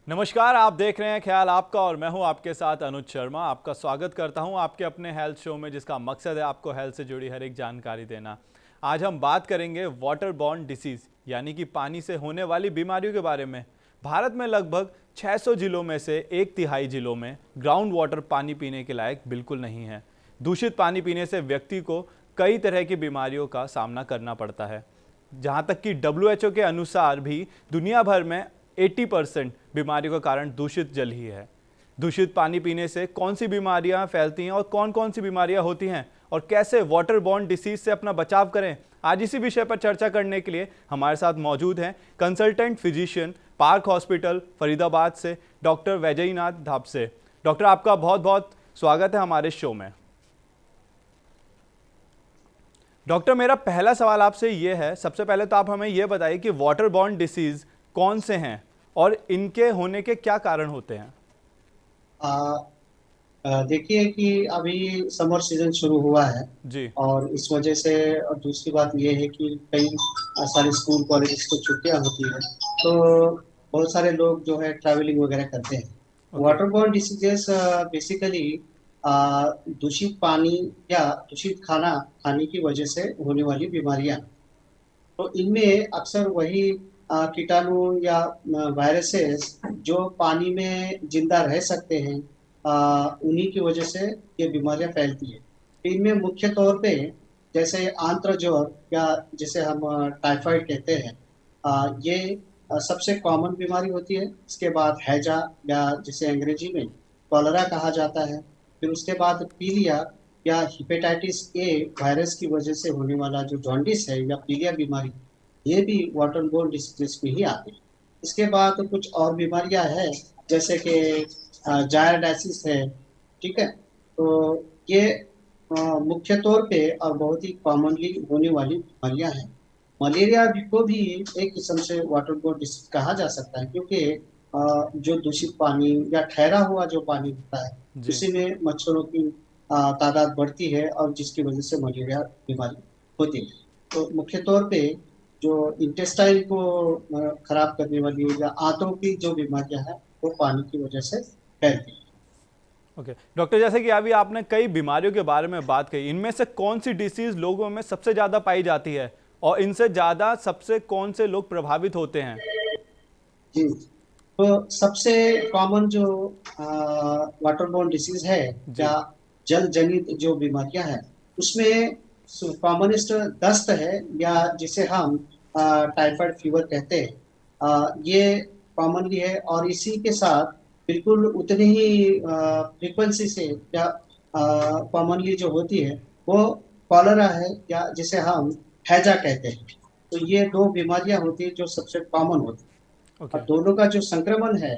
नमस्कार, आप देख रहे हैं ख्याल आपका और मैं हूं आपके साथ अनुज शर्मा। आपका स्वागत करता हूं आपके अपने हेल्थ शो में, जिसका मकसद है आपको हेल्थ से जुड़ी हर एक जानकारी देना। आज हम बात करेंगे वाटर बॉर्न डिसीज़ यानी कि पानी से होने वाली बीमारियों के बारे में। भारत में लगभग 600 जिलों में से एक तिहाई जिलों में ग्राउंड वाटर पानी पीने के लायक बिल्कुल नहीं है। दूषित पानी पीने से व्यक्ति को कई तरह की बीमारियों का सामना करना पड़ता है। जहाँ तक कि WHO के अनुसार भी दुनिया भर में 80% बीमारियों का कारण दूषित जल ही है। दूषित पानी पीने से कौन सी बीमारियां फैलती हैं और कौन कौन सी बीमारियां होती हैं और कैसे वाटर बॉर्न डिसीज से अपना बचाव करें, आज इसी विषय पर चर्चा करने के लिए हमारे साथ मौजूद हैं consultant physician park hospital Faridabad से डॉक्टर वैजयनाथ धापसे। डॉक्टर, आपका बहुत बहुत स्वागत है हमारे शो में। डॉक्टर, मेरा पहला सवाल आपसे ये है, सबसे पहले तो आप हमें ये बताइए कि वाटर बॉर्न डिसीज कौन से हैं और इनके होने के क्या कारण होते हैं। आ, देखिए कि अभी समर सीजन शुरू हुआ है जी। और इस वजह से। और दूसरी बात ये है कि कई सारे स्कूल कॉलेज को छुट्टियां होती है, तो बहुत सारे लोग जो है ट्रैवलिंग वगैरह करते हैं। ओके। वाटरबॉर्न डिसीजेस बेसिकली दूषित पानी या दूषित खाना खाने की वजह से होने वाली बीमारियां। तो इनमें अक्सर वही कीटाणु या वायरसेस जो पानी में जिंदा रह सकते हैं, उन्हीं की वजह से ये बीमारियां फैलती है। इनमें मुख्य तौर पे जैसे आंत्र ज्वर या जिसे हम टाइफाइड कहते हैं, ये सबसे कॉमन बीमारी होती है। इसके बाद हैजा या जिसे अंग्रेजी में कॉलरा कहा जाता है। फिर उसके बाद पीलिया या हिपेटाइटिस ए वायरस की वजह से होने वाला जो जॉन्डिस है या पीलिया बीमारी, ये भी वाटर बोर्न डिसीजेस में ही आते हैं। इसके बाद कुछ और बीमारियां हैं जैसे कि जायरडाइसिस है। ठीक है, तो ये मुख्य तौर पे और बहुत ही कॉमनली होने वाली बीमारियां हैं। मलेरिया भी को भी एक किस्म से वाटर बोर्न डिसीज कहा जा सकता है, क्योंकि जो दूषित पानी या ठहरा हुआ जो पानी होता है, जी। उसी में मच्छरों की तादाद बढ़ती है और जिसकी वजह से मलेरिया बीमारी होती है। तो मुख्य तौर पे जो इंटेस्टाइन को खराब करने वाली या आंतों की जो बीमारियां हैं, वो पानी की वजह से फैलती है। ओके डॉक्टर, जैसे कि अभी आपने कई बीमारियों के बारे में बात कही, इनमें से कौन सी डिसीज लोगों में सबसे ज़्यादा पाई जाती है और इनसे ज़्यादा सबसे कौन से लोग प्रभावित होते हैं। जी, तो सबसे कॉमन जो वाटरबोर्न डिसीज है या जी। जल जनित जो बीमारियां हैं, उसमें कॉमनेस्ट दस्त है या जिसे हम टाइफाइड फीवर कहते हैं। ये कॉमनली है और इसी के साथ बिल्कुल उतनी ही फ्रीक्वेंसी से या कॉमनली जो होती है वो कॉलरा है या जिसे हम हैजा कहते हैं। तो ये दो बीमारियां होती है जो सबसे कॉमन होती है। ओके। और दोनों का जो संक्रमण है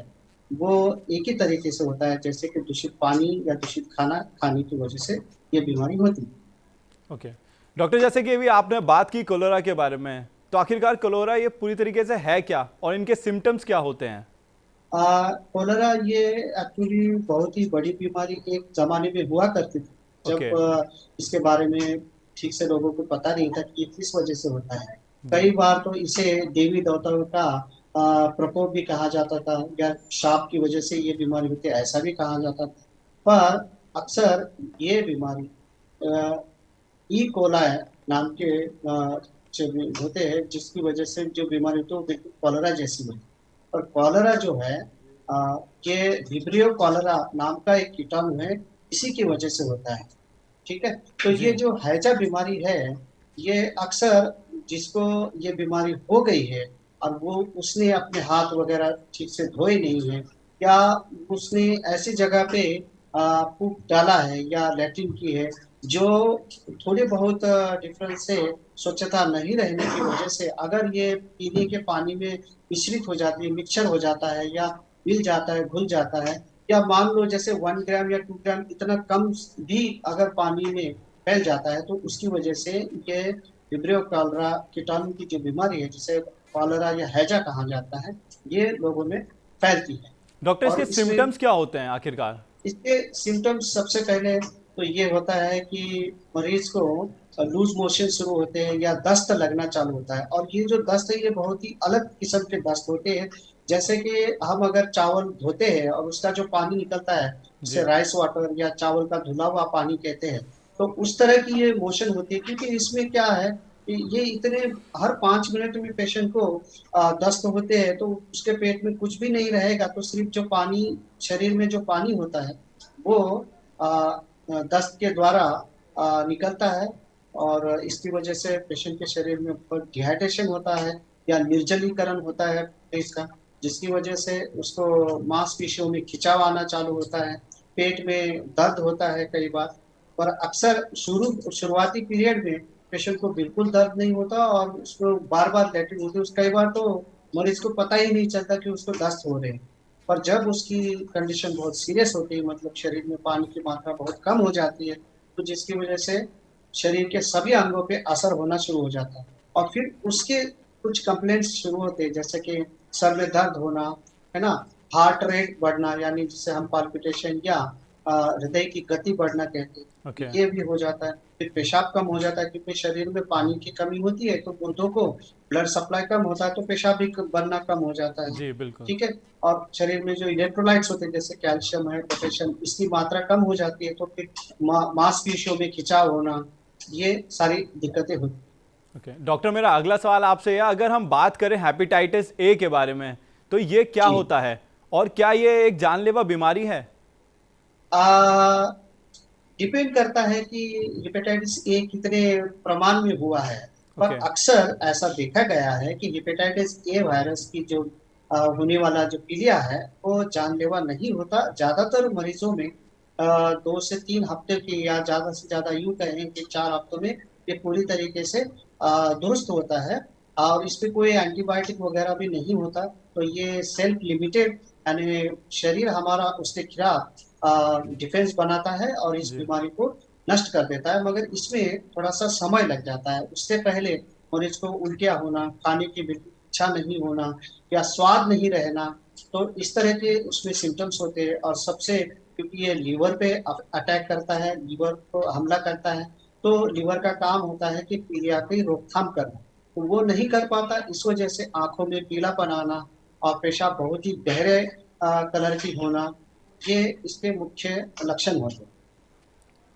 वो एक ही तरीके से होता है, जैसे कि दूषित पानी या दूषित खाना खाने की वजह से ये बीमारी होती है। ओके डॉक्टर, जैसे कि अभी आपने बात की कोलोरा के बारे में, तो आखिरकार कोलोरा ये पूरी तरीके से है क्या और इनके सिम्टम्स क्या होते हैं। कोलेरा ये एक्चुअली बहुत ही बड़ी बीमारी एक जमाने में हुआ करती थी, ओके। जब इसके बारे में ठीक से लोगों को पता नहीं था कि ये किस वजह से होता है। कई जी। बार तो इसे देवी देवताओं का प्रकोप भी कहा जाता था या शाप की वजह से ये बीमारी होती है, ऐसा भी कहा जाता था। पर अक्सर ये बीमारी ई कोलाई नाम के जो होते हैं, जिसकी वजह से जो बीमारी तो बिल्कुल कॉलरा जैसी होती है। और कॉलरा जो है ये विब्रियो कॉलरा नाम का एक कीटाणु है, इसी की वजह से होता है। ठीक है, तो ये जी। जो हैजा बीमारी है, ये अक्सर जिसको ये बीमारी हो गई है और वो उसने अपने हाथ वगैरह ठीक से धोए नहीं है, या उसने ऐसी जगह पे कूप डाला है या लैट्रिन की है जो थोड़े बहुत डिफरेंस से स्वच्छता नहीं रहने की वजह से अगर ये पीने के पानी में मिश्रित हो जाती है, मिक्सचर हो जाता है या मिल जाता है, घुल जाता है, या मान लो जैसे 1 ग्राम या 2 ग्राम इतना कम भी अगर पानी में फैल जाता है, तो उसकी वजह से ये विब्रियो कॉलरा कीटाणु की जो बीमारी है, जिसे कॉलरा या हैजा कहा जाता है, ये लोगों में फैलती है। डॉक्टर, इसके और इसमें सिम्टम्स क्या होते हैं आखिरकार। इसके सिम्टम्स सबसे पहले तो ये होता है कि मरीज को लूज मोशन शुरू होते हैं या दस्त लगना चालू होता है। और ये जो दस्त है ये बहुत ही अलग किस्म के दस्त होते हैं, जैसे कि हम अगर चावल धोते हैं और उसका जो पानी निकलता है जी। जिसे राइस वाटर या चावल का धुला हुआ पानी कहते हैं, तो उस तरह की ये मोशन होती है, क्योंकि इसमें क्या है कि ये इतने हर 5 मिनट में पेशेंट को दस्त होते हैं, तो उसके पेट में कुछ भी नहीं रहेगा, तो सिर्फ जो पानी शरीर में जो पानी होता है वो दस्त के द्वारा निकलता है, और इसकी वजह से पेशेंट के शरीर में डिहाइड्रेशन होता है या निर्जलीकरण होता है इसका, जिसकी वजह से उसको मांसपेशियों में खिंचाव आना चालू होता है, पेट में दर्द होता है कई बार। और अक्सर शुरुआती पीरियड में पेशेंट को बिल्कुल दर्द नहीं होता और उसको बार बार लैट्रिन होती है, कई बार तो मरीज को पता ही नहीं चलता कि उसको दस्त हो रहे हैं। पर जब उसकी कंडीशन बहुत सीरियस होती है, मतलब शरीर में पानी की मात्रा बहुत कम हो जाती है, तो जिसकी वजह से शरीर के सभी अंगों पे असर होना शुरू हो जाता है, और फिर उसके कुछ कंप्लेंट्स शुरू होते हैं, जैसे कि सर में दर्द होना, है ना, हार्ट रेट बढ़ना, यानी जिसे हम पाल्पिटेशन या हृदय की गति बढ़ना कहते हैं, ओके। ये भी हो जाता है। फिर पेशाब कम हो जाता है, क्योंकि शरीर में पानी की कमी होती है, तो गुर्दों को ब्लड सप्लाई कम होता है, तो पेशाब भी बनना कम हो जाता है। जी बिल्कुल। ठीक है। और शरीर में जो इलेक्ट्रोलाइट्स होते हैं, जैसे कैल्शियम है, पोटेशियम, इसकी मात्रा कम हो जाती है, तो फिर मांसपेशियों में खिंचाव होना, ये सारी दिक्कतें होती हैं। ओके डॉक्टर, मेरा अगला सवाल आपसे है, अगर हम बात करें हेपेटाइटिस ए के बारे में, तो ये क्या जी। होता है और क्या ये एक जानलेवा बीमारी है? आ, डिपेंड करता है कि हेपेटाइटिस ए कितने प्रमाण में हुआ है। पर ओके। अक्सर ऐसा देखा गया है कि हेपेटाइटिस ए वायरस की जो होने वाला जो पीलिया है वो जानलेवा नहीं होता। ज्यादातर मरीजों में 2 से 3 हफ्ते की, या ज्यादा से ज्यादा यूं कहें कि 4 हफ्तों में ये पूरी तरीके से दुरुस्त होता है, और इस पे कोई एंटीबायोटिक वगैरह भी नहीं होता। तो ये सेल्फ लिमिटेड, यानी शरीर हमारा उसके खिलाफ डिफेंस बनाता है और इस जी। बीमारी को नष्ट कर देता है, मगर इसमें थोड़ा सा समय लग जाता है। उससे पहले मरीज को उल्टियाँ होना, खाने की बिल्कुल इच्छा नहीं होना, या स्वाद नहीं रहना, तो इस तरह के उसमें सिम्टम्स होते हैं। और सबसे, क्योंकि ये लीवर पे अटैक करता है, लीवर को हमला करता है, तो लीवर का काम होता है कि पीलिया की रोकथाम करना, तो वो नहीं कर पाता। इस वजह से आंखों में पीलापन आना और पेशाब बहुत ही गहरे कलर की होना, ये इसके मुख्य लक्षण होते हैं।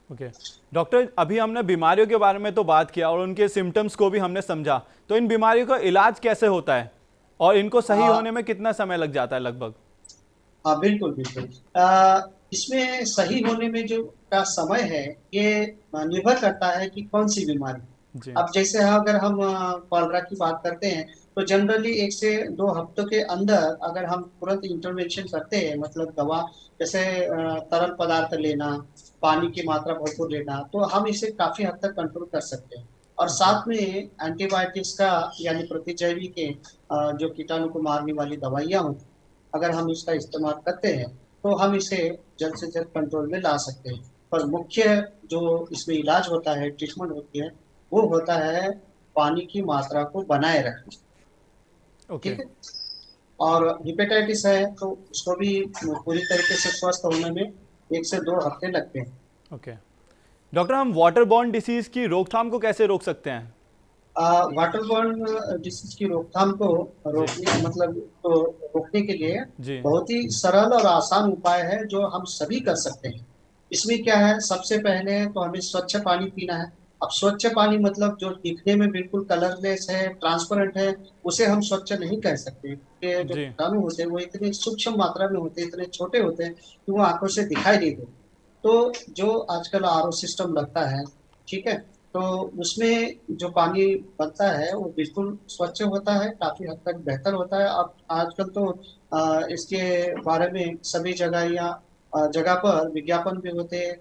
ओके डॉक्टर, अभी हमने बीमारियों के बारे में तो बात किया और उनके सिम्टम्स को भी हमने समझा, तो इन बीमारियों का इलाज कैसे होता है और इनको सही आ, होने में कितना समय लग जाता है लगभग? हाँ, बिल्कुल बिल्कुल। इसमें सही होने में जो का समय है, ये निर्भर करता है कि कौन सी बीमारी। जी। अब जैसे अगर हम कॉलरा की बात करते हैं, तो जनरली 1 से 2 हफ्तों के अंदर अगर हम तुरंत इंटरवेंशन करते हैं, मतलब दवा, जैसे तरल पदार्थ लेना, पानी की मात्रा भरपूर लेना, तो हम इसे काफी हद तक कंट्रोल कर सकते हैं। और ओके। साथ में एंटीबायोटिक्स का, यानी प्रतिजैवी के जो कीटाणु को मारने वाली दवाइयाँ होती हैं, अगर हम इसका इस्तेमाल करते हैं, तो हम इसे जल्द से जल्द कंट्रोल में ला सकते हैं। पर मुख्य जो इसमें इलाज होता है, ट्रीटमेंट होती है, वो होता है पानी की मात्रा को बनाए रखना। ओके। ठीक है। और हेपेटाइटिस है तो उसको भी पूरी तरीके से स्वस्थ होने में 1 से 2 हफ्ते लगते हैं। ओके डॉक्टर, हम वाटर बॉर्न डिसीज की रोकथाम को कैसे रोक सकते हैं? वाटर बॉर्न डिसीज की रोकथाम को जी। रोकने मतलब तो रोकने के लिए जी। बहुत ही सरल और आसान उपाय है जो हम सभी कर सकते हैं। इसमें क्या है, सबसे पहले तो हमें स्वच्छ पानी पीना है। अब स्वच्छ पानी मतलब जो दिखने में बिल्कुल कलरलेस है, ट्रांसपेरेंट है, उसे हम स्वच्छ नहीं कह सकते। ये जो जी। कीटाणु होते हैं वो इतनी सूक्ष्म मात्रा में होते हैं, इतने छोटे होते हैं कि वो आंखों से दिखाई नहीं देते। तो जो आजकल आरओ सिस्टम लगता है, ठीक है, तो उसमें जो पानी बनता है वो बिल्कुल स्वच्छ होता है, काफी हद तक बेहतर होता है। अब आजकल तो इसके बारे में सभी जगह या जगह पर विज्ञापन भी होते हैं,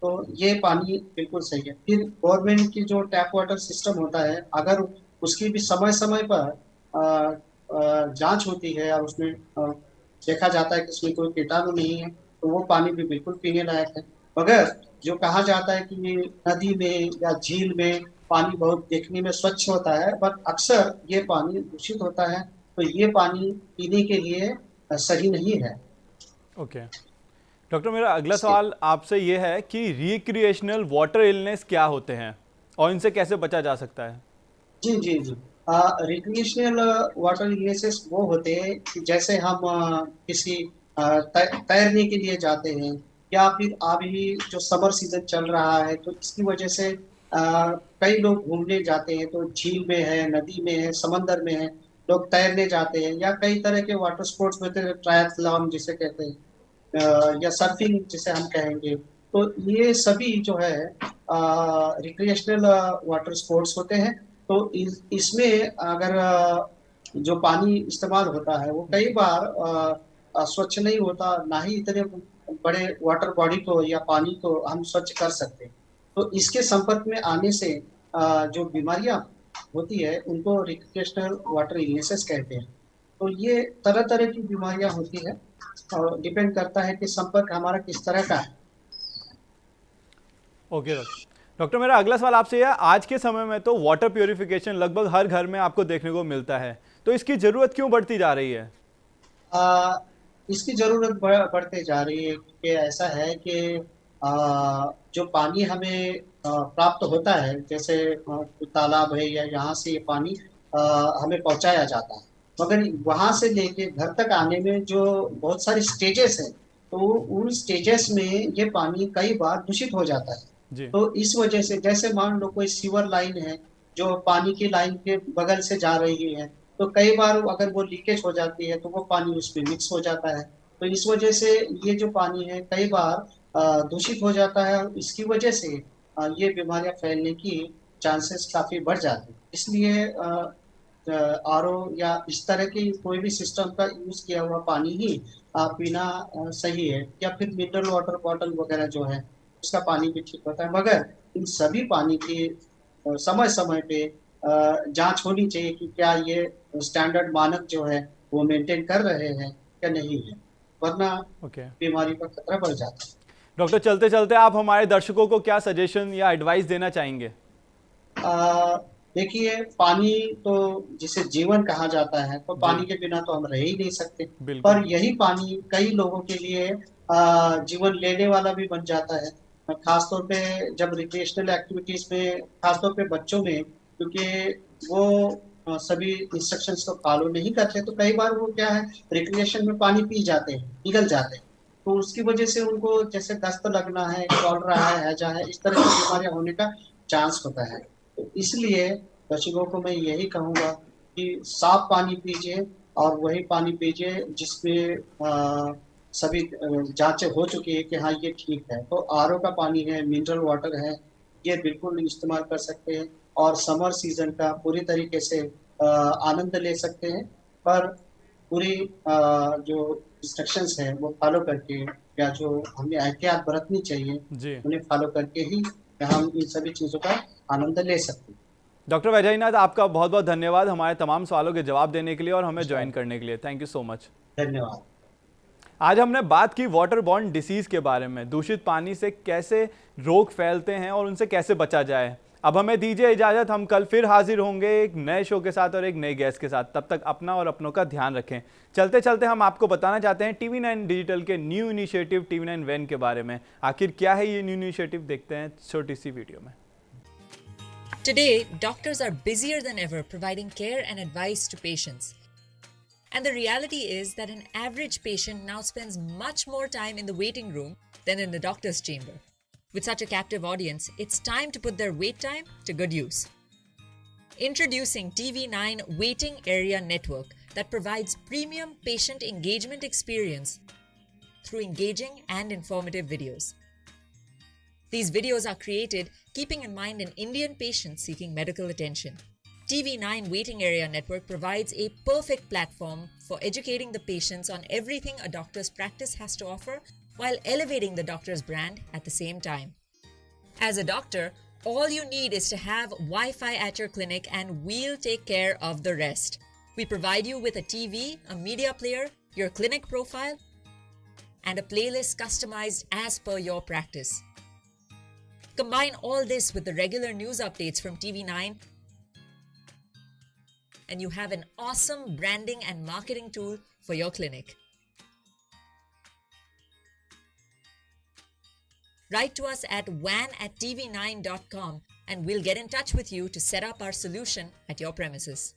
तो ये पानी बिल्कुल सही है। फिर गवर्नमेंट की जो टैप वाटर सिस्टम होता है, अगर उसकी भी समय समय पर जांच होती है और उसमें देखा जाता है कि उसमें कोई कीटाणु नहीं है, तो वो पानी भी बिल्कुल पीने लायक है। मगर जो कहा जाता है कि ये नदी में या झील में पानी बहुत देखने में स्वच्छ होता है, पर अक्सर ये पानी दूषित होता है, तो ये पानी पीने के लिए सही नहीं है। ओके डॉक्टर, मेरा अगला इसके सवाल आपसे ये है कि रिक्रिएशनल वाटर इलनेस क्या होते हैं और इनसे कैसे बचा जा सकता है? जी जी जी। रिक्रिएशनल वाटर इलनेसेस वो होते हैं कि जैसे हम किसी तैरने के लिए जाते हैं, या फिर अभी जो समर सीजन चल रहा है तो इसकी वजह से कई लोग घूमने जाते हैं, तो झील में है, नदी में है, समंदर में है, लोग तैरने जाते हैं, या कई तरह के वाटर स्पोर्ट्स होते हैं, ट्रायथलॉन जिसे कहते हैं, या सर्फिंग जिसे हम कहेंगे। तो ये सभी जो है रिक्रिएशनल वाटर स्पोर्ट्स होते हैं। तो इसमें अगर जो पानी इस्तेमाल होता है वो कई बार स्वच्छ नहीं होता, ना ही इतने बड़े वाटर बॉडी को या पानी को हम स्वच्छ कर सकते हैं। तो इसके संपर्क में आने से जो बीमारियां होती है उनको रिक्रिएशनल वाटर इलनेसेस कहते हैं। तो ये तरह तरह की बीमारियां होती है, और डिपेंड करता है कि संपर्क हमारा किस तरह का है। Okay doctor. डॉक्टर, मेरा अगला सवाल आपसे यह है, आज के समय में तो वाटर प्योरिफिकेशन लगभग हर घर में आपको देखने को मिलता है, तो इसकी ज़रूरत क्यों बढ़ती जा रही है? आ, इसकी जरूरत बढ़ते जा रही है, क्योंकि ऐसा है कि जो पानी हमें प्राप्त होता है, जैसे तालाब है या यहाँ से ये पानी हमें पहुंचाया जाता है, मगर वहां से लेके घर तक आने में जो बहुत सारे स्टेजेस हैं, तो उन स्टेजेस में ये पानी कई बार दूषित हो जाता है। जी। तो इस वजह से जैसे मान लो कोई सीवर लाइन है जो पानी की लाइन के बगल से जा रही है, तो कई बार अगर वो लीकेज हो जाती है तो वो पानी उसमें मिक्स हो जाता है। तो इस वजह से ये जो पानी है कई बार दूषित हो जाता है, और इसकी वजह से ये बीमारियां फैलने की चांसेस काफी बढ़ जाते हैं। इसलिए आरओ या इस तरह की कोई भी सिस्टम का यूज किया हुआ पानी ही पीना सही है, या फिर मिनरल वाटर बॉटल वगैरह जो है उसका पानी भी ठीक होता है। मगर इन सभी पानी की समय समय पे जांच होनी चाहिए कि क्या ये स्टैंडर्ड मानक जो है वो मेंटेन कर रहे हैं या नहीं है, वरना ओके बीमारी का खतरा बढ़ जाता है। डॉक्टर, चलते चलते आप हमारे दर्शकों को क्या सजेशन या एडवाइस देना चाहेंगे? आ, देखिए, पानी तो जिसे जीवन कहा जाता है, तो जी। पानी के बिना तो हम रह ही नहीं सकते। बिल्कुल। पर यही पानी कई लोगों के लिए जीवन लेने वाला भी बन जाता है, खासतौर पे जब रिक्रिएशनल एक्टिविटीज में, खासतौर पे बच्चों में, क्योंकि वो सभी इंस्ट्रक्शंस को फॉलो नहीं करते, तो कई बार वो क्या है, रिक्रिएशन में पानी पी जाते हैं, निगल जाते हैं। तो उसकी वजह से उनको जैसे दस्त लगना है, कॉलरा है, हैजा है, इस तरह की बीमारियां होने का चांस होता है। तो इसलिए दर्शकों को मैं यही कहूंगा कि साफ पानी पीजिए, और वही पानी पीजिए जिसमें सभी जांचें हो चुकी है कि हाँ ये ठीक है। तो आरओ का पानी है, मिनरल वाटर है, ये बिल्कुल इस्तेमाल कर सकते हैं, और समर सीजन का पूरी तरीके से आनंद ले सकते हैं। पर पूरी जो इंस्ट्रक्शंस है वो फॉलो करके, या जो हमें एहतियात बरतनी चाहिए जी। उन्हें फॉलो करके ही हम इन सभी चीजों का आनंद ले सकते हैं। डॉक्टर वैजयनाथ, आपका बहुत बहुत धन्यवाद हमारे तमाम सवालों के जवाब देने के लिए और हमें नमस्कार। ज्वाइन करने के लिए। Thank you so much. धन्यवाद। आज हमने बात की वाटर बॉर्न डिसीज़ के बारे में, दूषित पानी से कैसे रोग फैलते हैं और उनसे कैसे बचा जाए। अब हमें दीजिए इजाज़त, हम कल फिर हाजिर होंगे एक नए शो के साथ और एक नए गेस्ट के साथ। तब तक अपना और अपनों का ध्यान रखें। चलते चलते हम आपको बताना चाहते हैं TV9 डिजिटल के न्यू इनिशिएटिव TV9 वैन के बारे में। आखिर क्या है ये न्यू इनिशिएटिव, देखते हैं छोटी सी वीडियो में। Today, doctors are busier than ever providing care and advice to patients. And the reality is that an average patient now spends much more time in the waiting room than in the doctor's chamber. With such a captive audience, it's time to put their wait time to good use. Introducing TV9 Waiting Area Network that provides premium patient engagement experience through engaging and informative videos. These videos are created keeping in mind an Indian patient seeking medical attention. TV9 Waiting Area Network provides a perfect platform for educating the patients on everything a doctor's practice has to offer while elevating the doctor's brand at the same time. As a doctor, all you need is to have Wi-Fi at your clinic and we'll take care of the rest. We provide you with a TV, a media player, your clinic profile, and a playlist customized as per your practice. Combine all this with the regular news updates from TV9 and you have an awesome branding and marketing tool for your clinic. Write to us at van@tv9.com and we'll get in touch with you to set up our solution at your premises.